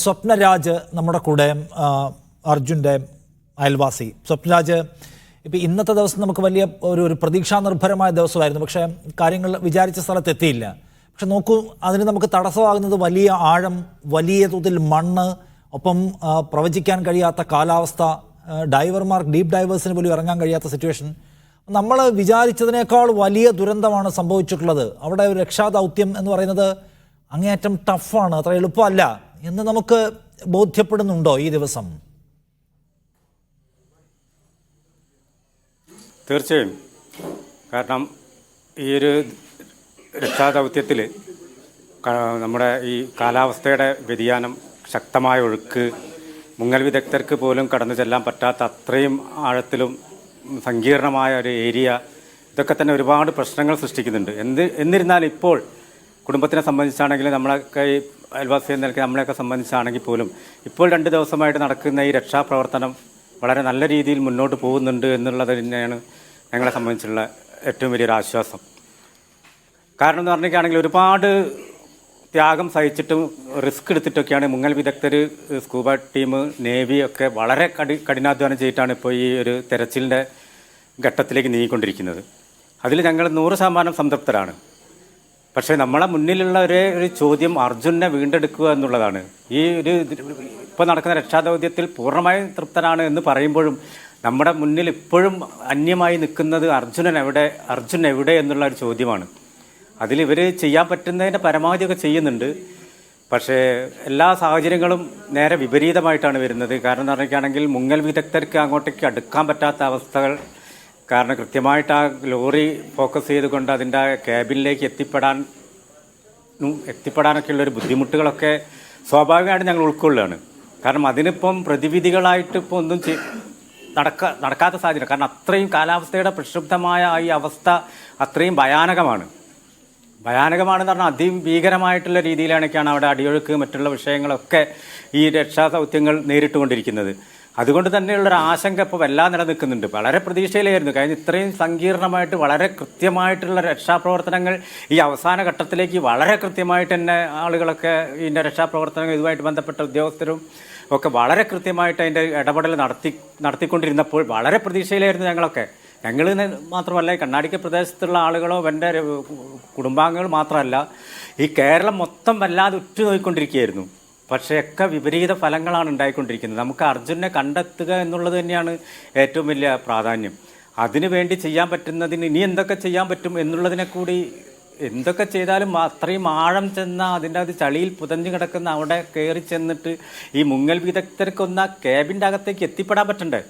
സ്വപ്നരാജ് നമ്മുടെ കൂടെ, അർജുൻ്റെ അയൽവാസി. സ്വപ്നരാജ്, ഇപ്പം ഇന്നത്തെ ദിവസം നമുക്ക് വലിയ ഒരു പ്രതീക്ഷാ നിർഭരമായ ദിവസമായിരുന്നു, പക്ഷേ കാര്യങ്ങൾ വിചാരിച്ച സ്ഥലത്തെത്തിയില്ല. പക്ഷെ നോക്കൂ, അതിന് നമുക്ക് തടസ്സമാകുന്നത് വലിയ ആഴം, വലിയ തോതിൽ മണ്ണ്, ഒപ്പം പ്രവചിക്കാൻ കഴിയാത്ത കാലാവസ്ഥ, ഡീപ്പ് ഡൈവേഴ്സിന് പോലും ഇറങ്ങാൻ കഴിയാത്ത സിറ്റുവേഷൻ. നമ്മൾ വിചാരിച്ചതിനേക്കാൾ വലിയ ദുരന്തമാണ് സംഭവിച്ചിട്ടുള്ളത്. അവിടെ ഒരു രക്ഷാദൗത്യം എന്ന് പറയുന്നത് അങ്ങേയറ്റം ടഫാണ്, അത്ര എളുപ്പമല്ല എന്ന് നമുക്ക് ബോധ്യപ്പെടുന്നുണ്ടോ ഈ ദിവസം? തീർച്ചയായും. കാരണം ഈ ഒരു രക്ഷാദൗത്യത്തിൽ നമ്മുടെ ഈ കാലാവസ്ഥയുടെ വ്യതിയാനം, ശക്തമായ ഒഴുക്ക്, മുങ്ങൽ വിദഗ്ധർക്ക് പോലും കടന്നു ചെല്ലാൻ പറ്റാത്ത അത്രയും ആഴത്തിലും സങ്കീർണമായ ഒരു ഏരിയ, ഇതൊക്കെ തന്നെ ഒരുപാട് പ്രശ്നങ്ങൾ സൃഷ്ടിക്കുന്നുണ്ട്. എന്നിരുന്നാലും ഇപ്പോൾ കുടുംബത്തിനെ സംബന്ധിച്ചാണെങ്കിലും നമ്മളൊക്കെ ഈ അയൽവാസി എന്ന നിലയ്ക്ക് നമ്മളെയൊക്കെ സംബന്ധിച്ചാണെങ്കിൽ പോലും ഇപ്പോൾ 2 ദിവസമായിട്ട് നടക്കുന്ന ഈ രക്ഷാപ്രവർത്തനം വളരെ നല്ല രീതിയിൽ മുന്നോട്ട് പോകുന്നുണ്ട് എന്നുള്ളത് തന്നെയാണ് ഞങ്ങളെ സംബന്ധിച്ചുള്ള ഏറ്റവും വലിയൊരു ആശ്വാസം. കാരണം എന്ന് പറഞ്ഞിട്ടാണെങ്കിൽ ഒരുപാട് ത്യാഗം സഹിച്ചിട്ടും റിസ്ക് എടുത്തിട്ടൊക്കെയാണ് മുങ്ങൽ വിദഗ്ധർ, സ്കൂബ ടീം, നേവി ഒക്കെ വളരെ കഠിനാധ്വാനം ചെയ്തിട്ടാണ് ഇപ്പോൾ ഈ ഒരു തെരച്ചിലിൻ്റെ ഘട്ടത്തിലേക്ക് നീങ്ങിക്കൊണ്ടിരിക്കുന്നത്. അതിൽ ഞങ്ങൾ 100% സംതൃപ്തരാണ്. പക്ഷേ നമ്മളെ മുന്നിലുള്ള ഒരു ചോദ്യം അർജുനെ വീണ്ടെടുക്കുക എന്നുള്ളതാണ്. ഈ ഒരു ഇപ്പോൾ നടക്കുന്ന രക്ഷാദൗത്യത്തിൽ പൂർണ്ണമായും തൃപ്തനാണ് എന്ന് പറയുമ്പോഴും നമ്മുടെ മുന്നിൽ ഇപ്പോഴും അന്യമായി നിൽക്കുന്നത് അർജുൻ എവിടെ എന്നുള്ള ഒരു ചോദ്യമാണ്. അതിൽ ഇവർ ചെയ്യാൻ പറ്റുന്നതിൻ്റെ പരമാവധിയൊക്കെ ചെയ്യുന്നുണ്ട്. പക്ഷേ എല്ലാ സാഹചര്യങ്ങളും നേരെ വിപരീതമായിട്ടാണ് വരുന്നത്. കാരണം എന്ന് പറഞ്ഞിട്ടാണെങ്കിൽ മുങ്ങൽ വിദഗ്ധർക്ക് അങ്ങോട്ടേക്ക് അടുക്കാൻ പറ്റാത്ത അവസ്ഥകൾ. കാരണം കൃത്യമായിട്ട് ആ ലോറി ഫോക്കസ് ചെയ്തുകൊണ്ട് അതിൻ്റെ ക്യാബിനിലേക്ക് എത്തിപ്പെടാനൊക്കെയുള്ളൊരു ബുദ്ധിമുട്ടുകളൊക്കെ സ്വാഭാവികമായിട്ട് ഞങ്ങൾ ഉൾക്കൊള്ളുകയാണ്. കാരണം അതിനിപ്പം പ്രതിവിധികളായിട്ട് ഇപ്പോൾ ഒന്നും നടക്കാത്ത സാഹചര്യം. കാരണം അത്രയും കാലാവസ്ഥയുടെ പ്രക്ഷുബ്ധമായ ഈ അവസ്ഥ അത്രയും ഭയാനകമാണെന്ന് പറഞ്ഞാൽ അതിഭീകരമായിട്ടുള്ള രീതിയിലാണൊക്കെയാണ് അവിടെ അടിയൊഴുക്ക് മറ്റുള്ള വിഷയങ്ങളൊക്കെ ഈ രക്ഷാദൗത്യങ്ങൾ നേരിട്ടുകൊണ്ടിരിക്കുന്നത്. അതുകൊണ്ട് തന്നെയുള്ളൊരു ആശങ്ക ഇപ്പോൾ വല്ലാതെ നിലനിൽക്കുന്നുണ്ട്. വളരെ പ്രതീക്ഷയിലായിരുന്നു. കഴിഞ്ഞ ഇത്രയും സങ്കീർണമായിട്ട് വളരെ കൃത്യമായിട്ടുള്ള രക്ഷാപ്രവർത്തനങ്ങൾ ഈ അവസാന ഘട്ടത്തിലേക്ക് വളരെ കൃത്യമായിട്ട് തന്നെ ആളുകളൊക്കെ ഇതിൻ്റെ രക്ഷാപ്രവർത്തനങ്ങൾ ഇതുമായിട്ട് ബന്ധപ്പെട്ട ഉദ്യോഗസ്ഥരും ഒക്കെ വളരെ കൃത്യമായിട്ട് അതിൻ്റെ ഇടപെടൽ നടത്തിക്കൊണ്ടിരുന്നപ്പോൾ വളരെ പ്രതീക്ഷയിലായിരുന്നു ഞങ്ങളൊക്കെ. ഞങ്ങൾ മാത്രമല്ല, ഈ കണ്ണാടിക്ക പ്രദേശത്തുള്ള ആളുകളോ എൻ്റെ കുടുംബാംഗങ്ങൾ മാത്രമല്ല, ഈ കേരളം മൊത്തം വല്ലാതെ ഉറ്റുനോക്കിക്കൊണ്ടിരിക്കുകയായിരുന്നു. പക്ഷേ ഒക്കെ വിപരീത ഫലങ്ങളാണ് ഉണ്ടായിക്കൊണ്ടിരിക്കുന്നത്. നമുക്ക് അർജുനെ കണ്ടെത്തുക എന്നുള്ളത് തന്നെയാണ് ഏറ്റവും വലിയ പ്രാധാന്യം. അതിനു വേണ്ടി ചെയ്യാൻ പറ്റുന്നതിന് ഇനി എന്തൊക്കെ ചെയ്യാൻ പറ്റും എന്നുള്ളതിനെ കൂടി, എന്തൊക്കെ ചെയ്താലും അത്രയും ആഴം ചെന്ന അതിൻ്റെ അത് ചളിയിൽ പുതഞ്ഞു കിടക്കുന്ന അവിടെ കയറി ചെന്നിട്ട് ഈ മുങ്ങൽ വിദഗ്ധർക്കൊന്ന ക്യാബിൻ്റെ അകത്തേക്ക് എത്തിപ്പെടാൻ പറ്റണ്ടേ?